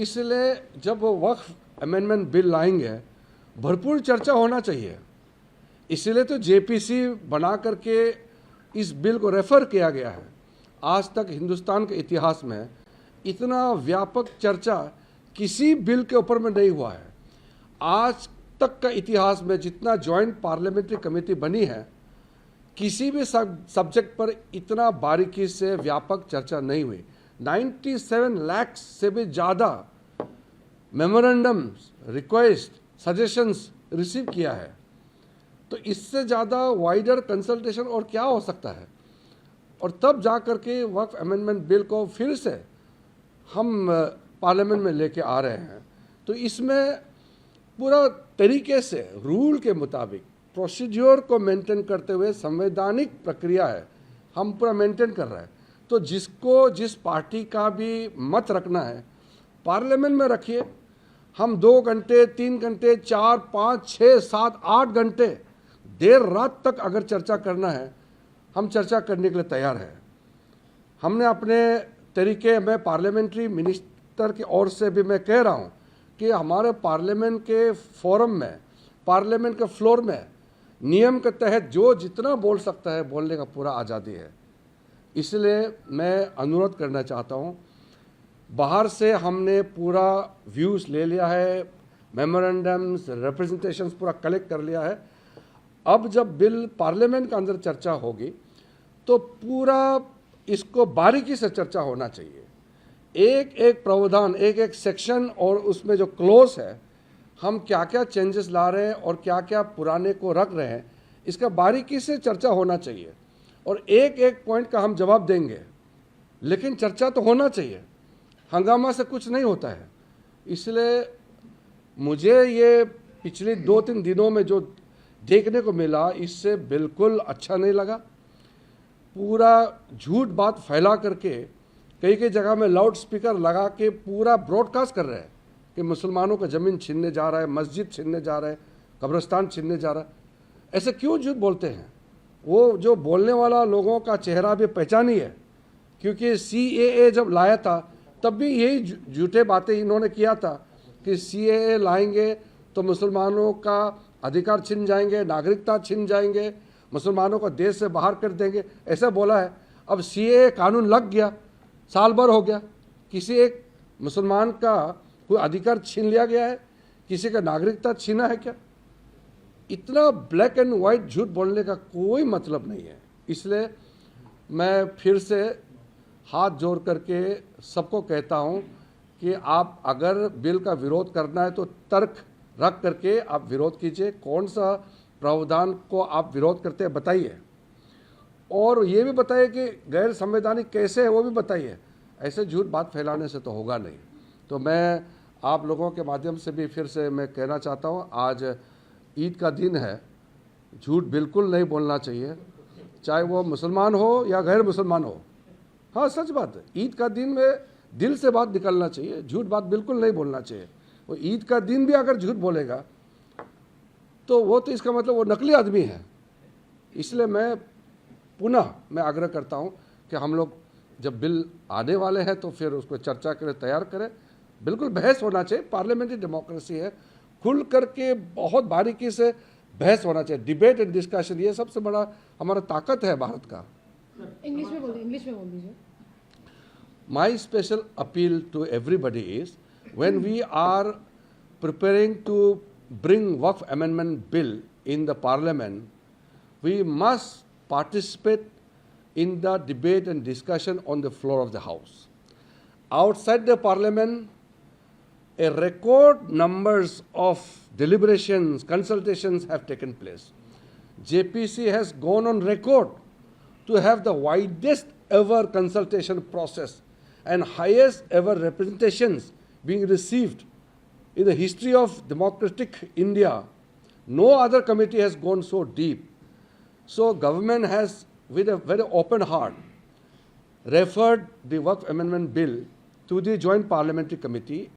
इसलिए जब वो वक्फ अमेंडमेंट बिल लाएंगे भरपूर चर्चा होना चाहिए। इसलिए तो जेपीसी बना करके इस बिल को रेफर किया गया है। आज तक हिंदुस्तान के इतिहास में इतना व्यापक चर्चा किसी बिल के ऊपर में नहीं हुआ है। आज तक का इतिहास में जितना जॉइंट पार्लियामेंट्री कमेटी बनी है, किसी भी सब्जेक्ट पर इतना बारीकी से व्यापक चर्चा नहीं हुई। 97 लाख से भी ज़्यादा मेमोरेंडम्स, रिक्वेस्ट, सजेशंस रिसीव किया है। तो इससे ज़्यादा वाइडर कंसल्टेशन और क्या हो सकता है। और तब जा कर के वक्फ अमेंडमेंट बिल को फिर से हम पार्लियामेंट में लेके आ रहे हैं। तो इसमें पूरा तरीके से रूल के मुताबिक प्रोसीड्योर को मेंटेन करते हुए संवैधानिक प्रक्रिया है, हम पूरा मेंटेन कर रहे हैं। तो जिसको जिस पार्टी का भी मत रखना है पार्लियामेंट में रखिए। हम 2 घंटे, 3 घंटे, 4, 5, 6, 7, 8 घंटे देर रात तक अगर चर्चा करना है, हम चर्चा करने के लिए तैयार हैं। हमने अपने तरीके में पार्लियामेंट्री मिनिस्टर की ओर से भी मैं कह रहा हूँ कि हमारे पार्लियामेंट के फोरम में, पार्लियामेंट के फ्लोर में नियम के तहत जो जितना बोल सकता है बोलने का पूरा आज़ादी है। इसलिए मैं अनुरोध करना चाहता हूँ, बाहर से हमने पूरा व्यूज़ ले लिया है, मेमोरेंडम्स, रिप्रेजेंटेशंस पूरा कलेक्ट कर लिया है। अब जब बिल पार्लियामेंट के अंदर चर्चा होगी तो पूरा इसको बारीकी से चर्चा होना चाहिए। एक एक प्रावधान, एक एक सेक्शन और उसमें जो क्लोज है, हम क्या क्या चेंजेस ला रहे हैं और क्या क्या पुराने को रख रहे हैं, इसका बारीकी से चर्चा होना चाहिए। और एक एक पॉइंट का हम जवाब देंगे, लेकिन चर्चा तो होना चाहिए। हंगामा से कुछ नहीं होता है। इसलिए मुझे ये पिछले 2-3 दिनों में जो देखने को मिला, इससे बिल्कुल अच्छा नहीं लगा। पूरा झूठ बात फैला करके कई कई जगह में लाउड स्पीकर लगा के पूरा ब्रॉडकास्ट कर रहे हैं कि मुसलमानों का ज़मीन छीनने जा रहा है, मस्जिद छीनने जा रहा है, कब्रिस्तान छीनने जा रहा है। ऐसे क्यों झूठ बोलते हैं? वो जो बोलने वाला लोगों का चेहरा भी पहचानी है, क्योंकि CAA जब लाया था तब भी यही झूठे बातें इन्होंने किया था कि CAA लाएंगे तो मुसलमानों का अधिकार छिन जाएंगे, नागरिकता छिन जाएंगे, मुसलमानों को देश से बाहर कर देंगे, ऐसा बोला है। अब CAA कानून लग गया, साल भर हो गया, किसी एक मुसलमान का कोई अधिकार छीन लिया गया है? किसी का नागरिकता छीना है क्या? इतना ब्लैक एंड वाइट झूठ बोलने का कोई मतलब नहीं है। इसलिए मैं फिर से हाथ जोड़ करके सबको कहता हूं कि आप अगर बिल का विरोध करना है तो तर्क रख करके आप विरोध कीजिए। कौन सा प्रावधान को आप विरोध करते हैं बताइए, और ये भी बताइए कि गैर संवैधानिक कैसे है वो भी बताइए। ऐसे झूठ बात फैलाने से तो होगा नहीं। तो मैं आप लोगों के माध्यम से भी फिर से मैं कहना चाहता हूँ, आज ईद का दिन है, झूठ बिल्कुल नहीं बोलना चाहिए, चाहे वो मुसलमान हो या गैर मुसलमान हो। हाँ, सच बात है, ईद का दिन में दिल से बात निकलना चाहिए, झूठ बात बिल्कुल नहीं बोलना चाहिए। वो ईद का दिन भी अगर झूठ बोलेगा तो वो तो इसका मतलब वो नकली आदमी है। इसलिए मैं पुनः आग्रह करता हूँ कि हम लोग जब बिल आने वाले हैं तो फिर उसको चर्चा के लिए तैयार करें। बिल्कुल बहस होना चाहिए, पार्लियामेंट्री डेमोक्रेसी है, खुल करके बहुत बारीकी से बहस होना चाहिए। डिबेट एंड डिस्कशन, ये सबसे बड़ा हमारा ताकत है भारत का। इंग्लिश में बोल दीजिए। My special appeal to everybody is, when we are preparing to bring Waqf Amendment Bill in the Parliament, we must participate in the debate and discussion on the floor of the House. Outside the Parliament, a record numbers of deliberations, consultations have taken place. JPC has gone on record to have the widest ever consultation process and highest ever representations being received in the history of democratic India. No other committee has gone so deep. So government has, with a very open heart, referred the Waqf Amendment Bill to the Joint Parliamentary Committee,